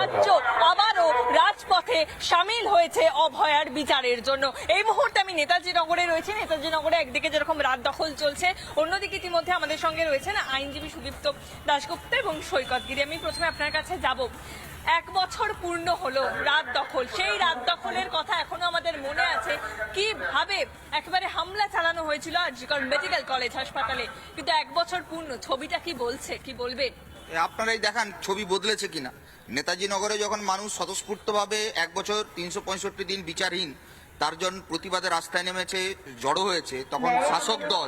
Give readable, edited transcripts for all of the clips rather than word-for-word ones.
রাজ্য আবারও রাজপথে সামিল হয়েছে অভয়ার বিচারের জন্য। এই মুহূর্তে আমি নেতাজি নগরে রয়েছি। নেতাজি নগরে একদিকে যেরকম রাত দখল চলছে, অন্যদিকে ইতিমধ্যে আমাদের সঙ্গে রয়েছেন আইনজীবী সুদীপ্ত দাশগুপ্ত এবং সৈকত গিরি। আমি প্রথমে আপনার কাছে যাব। 1 বছর পূর্ণ হলো রাত দখল, সেই রাত দখলের কথা এখনো আমাদের মনে আছে। কিভাবে একেবারে হামলা চালানো হয়েছিল আরজিকর মেডিকেল কলেজ হাসপাতালে, কিন্তু 1 বছর পূর্ণ, ছবিটা কি বলছে, কি বলবে? আপনারাই দেখান ছবি বদলেছে কিনা। নেতাজি নগরে যখন মানুষ স্বতঃস্ফূর্তভাবে 1 বছর 365 দিন বিচারহীন তার জন্য প্রতিবাদে রাস্তায় নেমেছে, জড়ো হয়েছে, তখন শাসক দল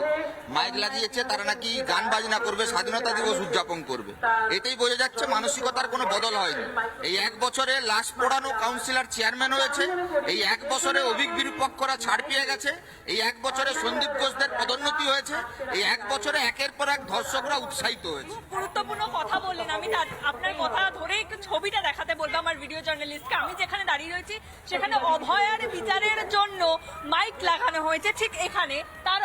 মাইক লাগিয়েছে তারা নাকি গান বাজনা করবে, স্বাধীনতা দিবস উদযাপন করবে। এটাই বোঝা যাচ্ছে মানসিকতার কোনো বদল হয়নি। এই 1 বছরে লাশ পোড়ানো কাউন্সিলর চেয়ারম্যান হয়েছে, এই 1 বছরে অভিক বিরূপকরা ছাড় পেয়ে গেছে, এই 1 বছরে সন্দীপ ঘোষদের পদোন্নতি হয়েছে, এই 1 বছরে একের পর এক ধর্ষকরা উৎসাহিত হয়েছে। গুরুত্বপূর্ণ কথা বললেন। আমি আপনার কথা ধরে একটু ছবিটা দেখাতে বলবো আমার ভিডিও জার্নালিস্টকে। আমি যেখানে দাঁড়িয়ে রয়েছি সেখানে অভয়ার বিচারের জন্য মাইক লাগানো হয়েছে। ঠিক এখানে তার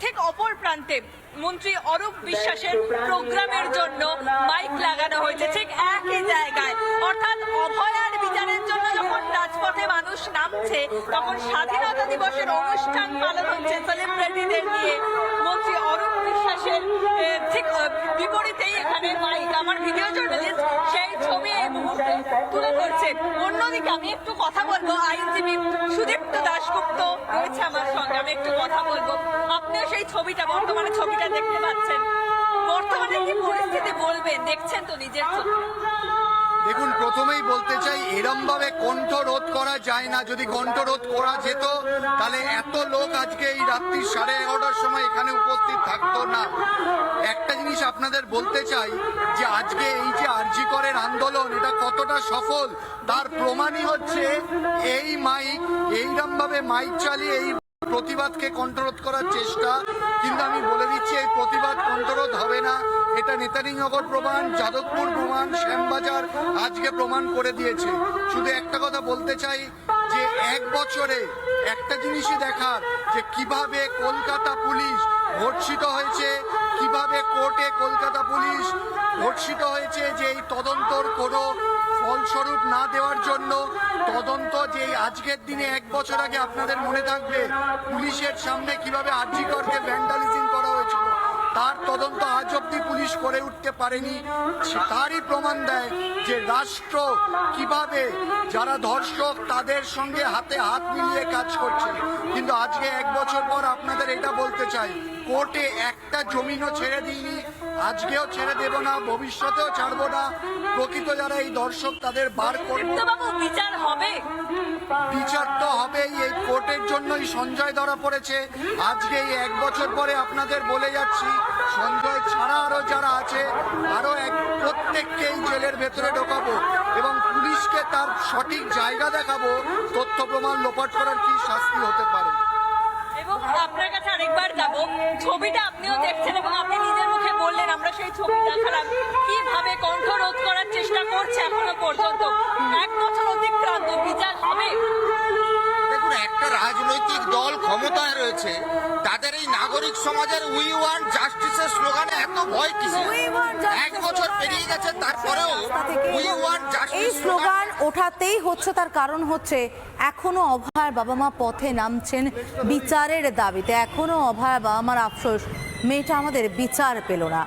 ঠিক অপর প্রান্তে মন্ত্রী অরূপ বিশ্বাসের প্রোগ্রামের জন্য মাইক লাগানো হয়েছে ঠিক একই জায়গায়। অর্থাৎ অভয়ার বিচারের জন্য যখন রাজপথে মানুষ নামছে, তখন স্বাধীনতা দিবসের অনুষ্ঠান পালন হচ্ছে সেলিব্রিটিদের নিয়ে। মন্ত্রী অরূপ বিশ্বাসের ঠিক বিপরীতেই এখানে মাইক। আমার ভিডিও জার্নালিস্ট সেই ছবি এই মুহূর্তে তুলে ধরছে। অন্যদিকে আমি একটু কথা বলবো, আইনজীবী সুদীপ্ত দাশগুপ্ত রয়েছে আমার সঙ্গে, আমি একটু কথা বলবো। আপনিও সেই ছবিটা, বর্তমানে ছবিটা দেখতে পাচ্ছেন, বর্তমানে কি পরিস্থিতি বলবেন, দেখছেন তো নিজের চোখে? দেখুন, প্রথমেই বলতে চাই এরম ভাবে কণ্ঠ রোধ করা যায় না। যদি কণ্ঠ রোধ করা যেত তাহলে এত লোক আজকে এই রাত্রি 11:30টার সময় এখানে উপস্থিত থাকতো না। একটা জিনিস আপনাদের বলতে চাই যে আজকে এই যে আরজি করের আন্দোলন, এটা কতটা সফল তার প্রমাণই হচ্ছে এই মাইক, এইরকম ভাবে মাইক চালিয়ে এই প্রতিবাদকে কণ্ঠরোধ করার চেষ্টা। কিন্তু আমি বলে দিচ্ছি এই প্রতিবাদ কণ্ঠরোধ হবে না। এটা নেতাজিনগর প্রমাণ, যাদবপুর প্রমাণ, শ্যামবাজার আজকে প্রমাণ করে দিয়েছে। শুধু একটা কথা বলতে চাই যে 1 বছরে একটা জিনিসই দেখার, যে কিভাবে কলকাতা পুলিশ ভর্ৎসিত হয়েছে, কিভাবে কোর্টে কলকাতা পুলিশ ভর্ৎসিত হয়েছে যে এই তদন্তর কোনো ফলস্বরূপ না দেওয়ার জন্য। তদন্ত যে আজকের দিনে 1 বছর আগে আপনাদের মনে থাকবে পুলিশের সামনে কিভাবে আরজি করকে ভ্যান্ডালিজম করা হয়েছিল, তার তদন্ত আজ অব্দি পুলিশ করে উঠতে পারেনি। তারই প্রমাণ দেয় যে রাষ্ট্র কিভাবে যারা ধর্ষক তাদের সঙ্গে হাতে হাত মিলিয়ে কাজ করছে। কিন্তু আজকে 1 বছর পর আপনাদের এটা বলতে চাই, কোর্টে একটা জমিনও ছেড়ে দিইনি, আজকেও ছেড়ে দেব না, ভবিষ্যতেও ছাড়বো না। প্রকৃত যারা এই দর্শক তাদের বার করবো। বিচার হবে, বিচার তো হবেই। এই কোর্টের জন্যই সঞ্জয় ধরা পড়েছে। আজকে এই 1 বছর পরে আপনাদের বলে যাচ্ছি, সঞ্জয় ছাড়া আরো যারা আছে আরো প্রত্যেককেই জেলের ভেতরে ঢোকাবো এবং পুলিশকে তার সঠিক জায়গা দেখাবো তথ্য প্রমাণ লোপাট করার কি শাস্তি হতে পারে। এবং আপনার কাছে আরেকবার যাব, ছবিটা আপনিও দেখছেন এবং আপনি নিজের মুখে বললেন, আমরা সেই ছবি দেখালাম কিভাবে কণ্ঠ রোধ করার চেষ্টা করছে এখনো পর্যন্ত। 1 বছর অতিক্রান্ত, বিচার হবে? দেখুন, একটা রাজনৈতিক দল ক্ষমতায় রয়েছে, তাদের এই নাগরিক সমাজের উই ওয়ান্ট জাস্টিসের স্লোগানে এত ভয় কিসের? 1 বছর পেরিয়ে গেছে তারপরেও উই ওয়ান্ট জাস্টিস এই স্লোগান ওঠাতেই হচ্ছে। তার কারণ হচ্ছে এখনো অভয়ার বাবা মা পথে নামছেন বিচারের দাবিতে। এখনো অভয়ার বাবা মার আফসোস, মেয়েটা আমাদের বিচার পেল না।